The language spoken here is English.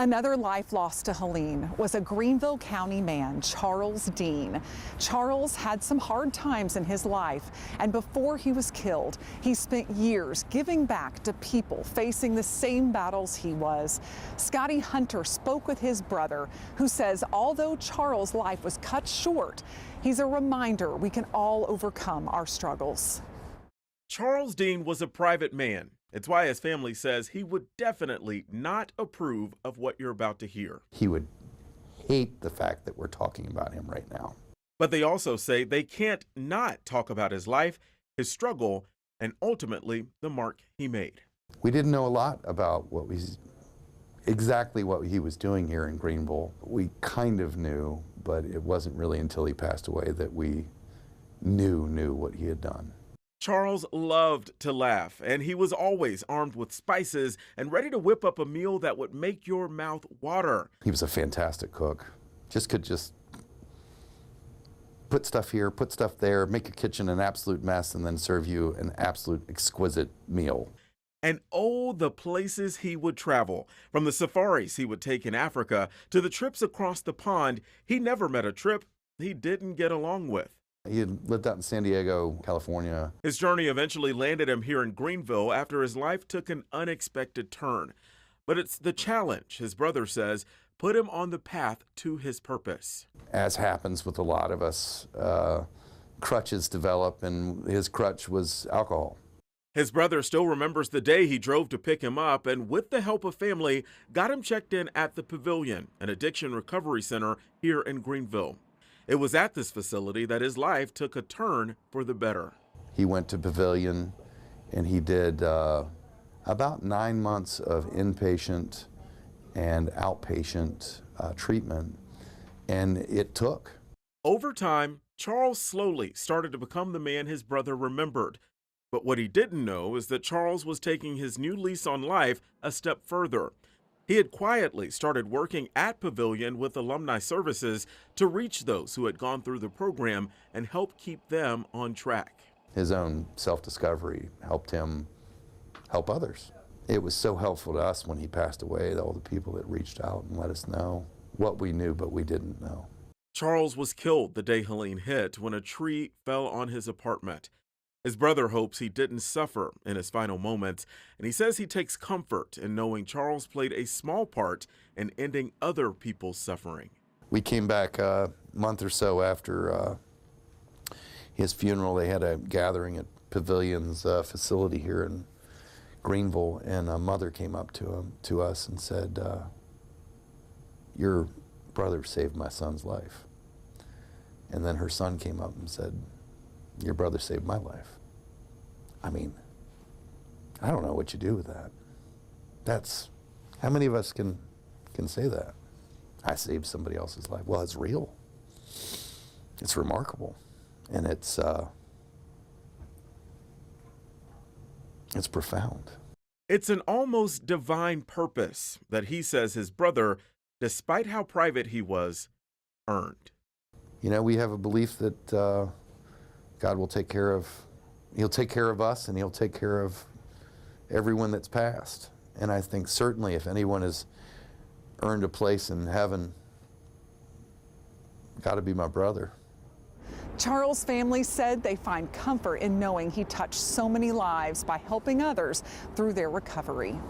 Another life lost to Helene was a Greenville County man, Charles Dean. Charles had some hard times in his life, and before he was killed, he spent years giving back to people facing the same battles he was. Scotty Hunter spoke with his brother, who says although Charles' life was cut short, he's a reminder we can all overcome our struggles. Charles Dean was a private man. It's why his family says he would definitely not approve of what you're about to hear. He would hate the fact that we're talking about him right now. But they also say they can't not talk about his life, his struggle, and ultimately the mark he made. We didn't know a lot about exactly what he was doing here in Greenville. We kind of knew, but it wasn't really until he passed away that we knew what he had done. Charles loved to laugh, and he was always armed with spices and ready to whip up a meal that would make your mouth water. He was a fantastic cook. Could put stuff here, put stuff there, make your kitchen an absolute mess, and then serve you an absolute exquisite meal. And oh, the places he would travel. From the safaris he would take in Africa to the trips across the pond, he never met a trip he didn't get along with. He had lived out in San Diego, California. His journey eventually landed him here in Greenville after his life took an unexpected turn. But it's the challenge, his brother says, put him on the path to his purpose. As happens with a lot of us, crutches develop, and his crutch was alcohol. His brother still remembers the day he drove to pick him up and, with the help of family, got him checked in at the Pavilion, an addiction recovery center here in Greenville. It was at this facility that his life took a turn for the better. He went to Pavilion and he did about 9 months of inpatient and outpatient treatment, and it took. Over time, Charles slowly started to become the man his brother remembered. But what he didn't know is that Charles was taking his new lease on life a step further. He had quietly started working at Pavilion with alumni services to reach those who had gone through the program and help keep them on track. His own self-discovery helped him help others. It was so helpful to us when he passed away, all the people that reached out and let us know what we knew but we didn't know. Charles was killed the day Helene hit when a tree fell on his apartment. His brother hopes he didn't suffer in his final moments, and he says he takes comfort in knowing Charles played a small part in ending other people's suffering. We came back a month or so after his funeral. They had a gathering at Pavilion's facility here in Greenville, and a mother came up to us and said, "Your brother saved my son's life." And then her son came up and said, "Your brother saved my life." I mean, I don't know what you do with that. How many of us can say that? I saved somebody else's life. Well, it's real. It's remarkable. And it's profound. It's an almost divine purpose that he says his brother, despite how private he was, earned. You know, we have a belief that God will take care of, he'll take care of us, and he'll take care of everyone that's passed. And I think certainly if anyone has earned a place in heaven, got to be my brother. Charles' family said they find comfort in knowing he touched so many lives by helping others through their recovery.